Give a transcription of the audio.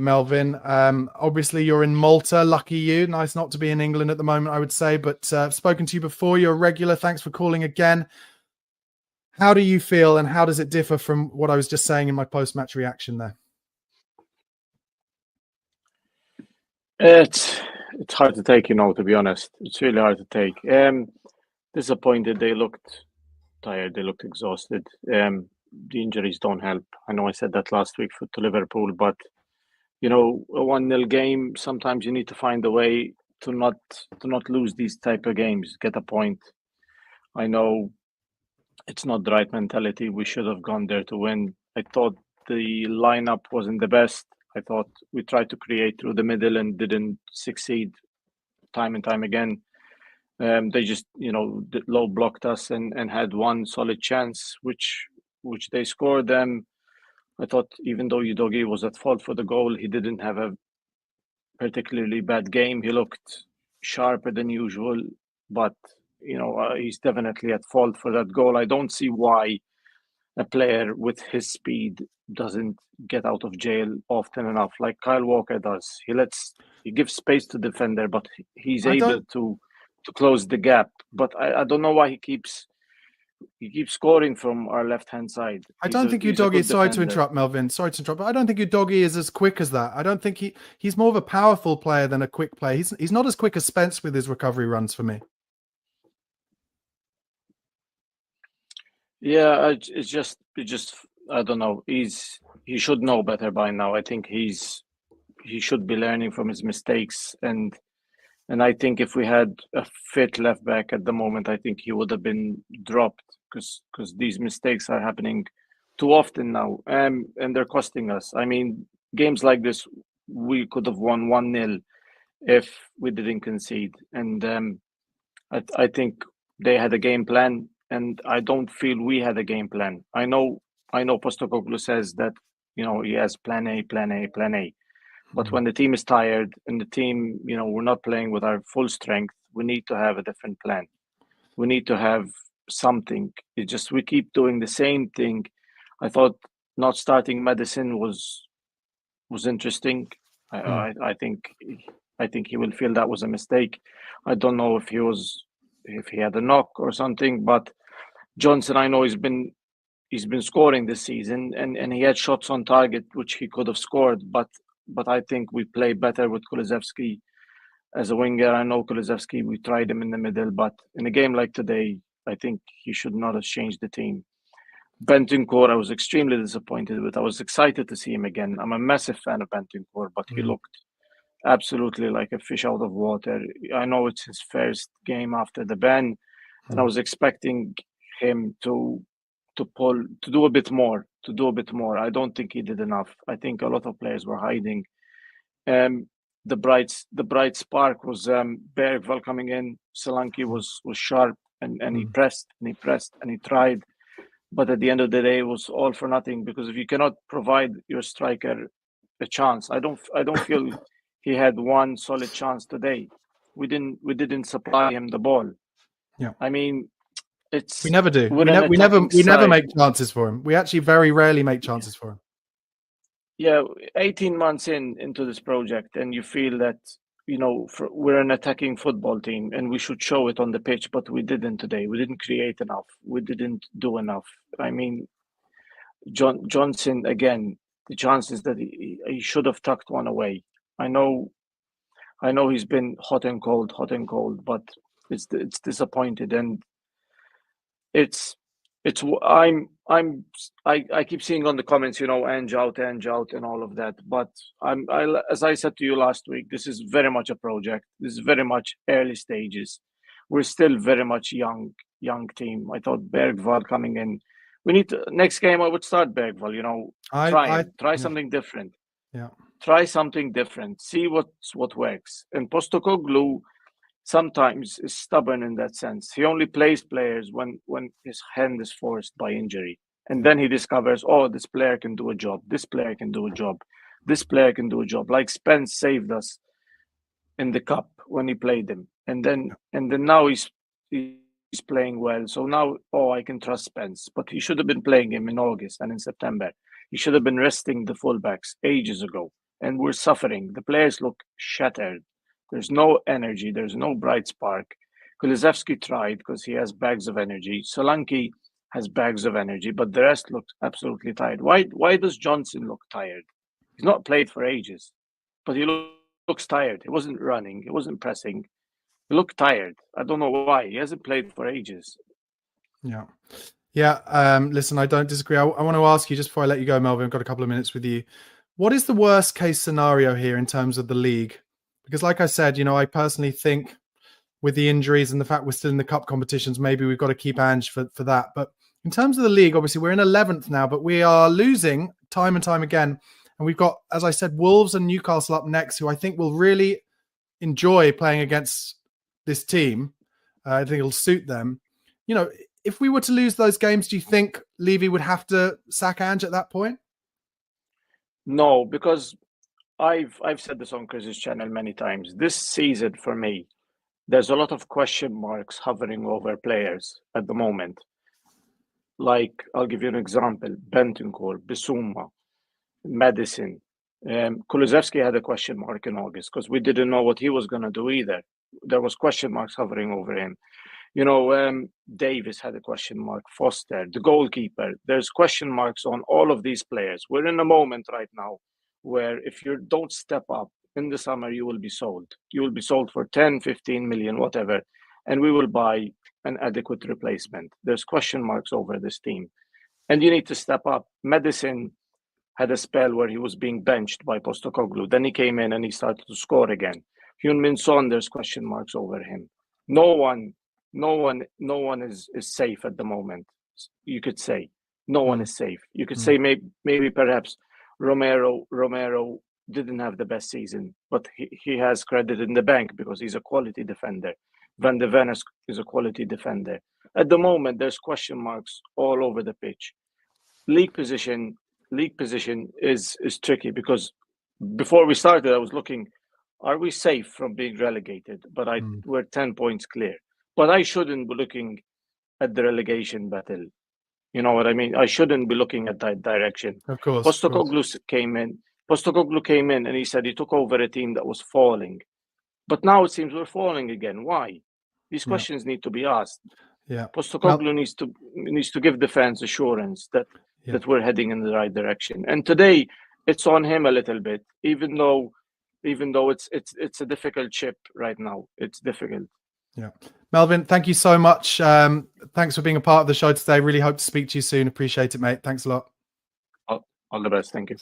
Melvyn. Obviously, you're in Malta. Lucky you. Nice not to be in England at the moment, I would say. But I've spoken to you before. You're a regular. Thanks for calling again. How do you feel, and how does it differ from what I was just saying in my post-match reaction there? It's hard to take, to be honest. It's really hard to take. Disappointed. They looked tired. They looked exhausted. The injuries don't help. I know I said that last week to Liverpool, but a 1-0 game, sometimes you need to find a way to not lose these type of games, get a point. I know it's not the right mentality. We should have gone there to win. I thought the lineup wasn't the best. I thought we tried to create through the middle and didn't succeed time and time again. They just, low blocked us and had one solid chance, which they scored. I thought even though Udogie was at fault for the goal, he didn't have a particularly bad game. He looked sharper than usual, but he's definitely at fault for that goal. I don't see why a player with his speed doesn't get out of jail often enough, like Kyle Walker does. He gives space to defender, but he's able to close the gap. But I don't know why he keeps scoring from our left-hand side. I don't think Udogie, sorry to interrupt, Melvyn, sorry to interrupt, but I don't think Udogie is as quick as that. I don't think he's more of a powerful player than a quick player. He's not as quick as Spence with his recovery runs for me. Yeah, it's just I don't know. He should know better by now. I think he should be learning from his mistakes, and I think if we had a fit left back at the moment, I think he would have been dropped because these mistakes are happening too often now, and they're costing us. I mean, games like this, we could have won 1-0 if we didn't concede, and I think they had a game plan. And I don't feel we had a game plan. I know Postecoglou says that, he has plan A. But when the team is tired and the team, we're not playing with our full strength, we need to have a different plan. We need to have something. It's just we keep doing the same thing. I thought not starting Maddison was interesting. I think he will feel that was a mistake. I don't know if he had a knock or something, but Johnson, I know he's been scoring this season and he had shots on target which he could have scored, but I think we play better with Kulusevski as a winger. I know Kulusevski, we tried him in the middle, but in a game like today, I think he should not have changed the team. Bentancur, I was extremely disappointed with. I was excited to see him again. I'm a massive fan of Bentancur, but he looked absolutely like a fish out of water. I know it's his first game after the ban, and I was expecting him to do a bit more. I don't think he did enough. I think a lot of players were hiding. The bright spark was Bergvall coming in. Solanke was sharp and he pressed and he tried. But at the end of the day, it was all for nothing, because if you cannot provide your striker a chance, I don't feel he had one solid chance today. We didn't supply him the ball. Yeah. I mean, we never do. We never make chances for him. We actually very rarely make chances for him. Yeah, 18 months into this project, and you feel that we're an attacking football team, and we should show it on the pitch, but we didn't today. We didn't create enough. We didn't do enough. I mean, Johnson again. The chances that he should have tucked one away. I know he's been hot and cold, but it's disappointed, and I keep seeing on the comments, Ange out and all of that. But as I said to you last week, this is very much a project. This is very much early stages. We're still very much young team. I thought Bergvall coming in. We need to, next game I would start Bergvall, try something different. Yeah. Try something different. See what works. And Postecoglou sometimes is stubborn in that sense. He only plays players when his hand is forced by injury. And then he discovers, this player can do a job. This player can do a job. This player can do a job. Like Spence saved us in the cup when he played him. And then now he's playing well. So now, I can trust Spence. But he should have been playing him in August and in September. He should have been resting the fullbacks ages ago. and we're suffering. The players look shattered. There's no energy. There's no bright spark. Kulusevski tried because he has bags of energy. Solanke has bags of energy, but the rest look absolutely tired. Why does Johnson look tired? He's not played for ages, but he looks tired. He wasn't running. He wasn't pressing. He looked tired. I don't know why. He hasn't played for ages. Yeah. Yeah. Listen, I don't disagree. I want to ask you, just before I let you go, Melvyn, I've got a couple of minutes with you. What is the worst case scenario here in terms of the league? Because like I said, I personally think with the injuries and the fact we're still in the cup competitions, maybe we've got to keep Ange for that. But in terms of the league, obviously we're in 11th now, but we are losing time and time again. And we've got, as I said, Wolves and Newcastle up next, who I think will really enjoy playing against this team. I think it'll suit them. If we were to lose those games, do you think Levy would have to sack Ange at that point? No, because I've said this on Chris's channel many times. This season, for me, there's a lot of question marks hovering over players at the moment. Like, I'll give you an example. Bentancur, Bissouma, Madison. Kulusevski had a question mark in August because we didn't know what he was going to do either. There was question marks hovering over him. Davis had a question mark. Foster, the goalkeeper. There's question marks on all of these players. We're in a moment right now where if you don't step up in the summer, you will be sold. You will be sold for 10, 15 million, whatever, and we will buy an adequate replacement. There's question marks over this team, and you need to step up. Madison had a spell where he was being benched by Postecoglou. Then he came in and he started to score again. Heung-min Son, there's question marks over him. No one is safe at the moment. You could say no one is safe. You could say maybe perhaps Romero didn't have the best season, but he has credit in the bank because he's a quality defender. Van de Ven is a quality defender. At the moment, there's question marks all over the pitch. League position is tricky because before we started, I was looking, are we safe from being relegated? But we're 10 points clear. But I shouldn't be looking at the relegation battle. You know what I mean? I shouldn't be looking at that direction. Of course. Postecoglou came in and he said he took over a team that was falling. But now it seems we're falling again. Why? These questions need to be asked. Yeah. Postecoglou needs to give the fans assurance that we're heading in the right direction. And today it's on him a little bit, even though it's a difficult ship right now. It's difficult. Yeah. Melvyn, thank you so much. Thanks for being a part of the show today. Really hope to speak to you soon. Appreciate it, mate. Thanks a lot. All the best. Thank you.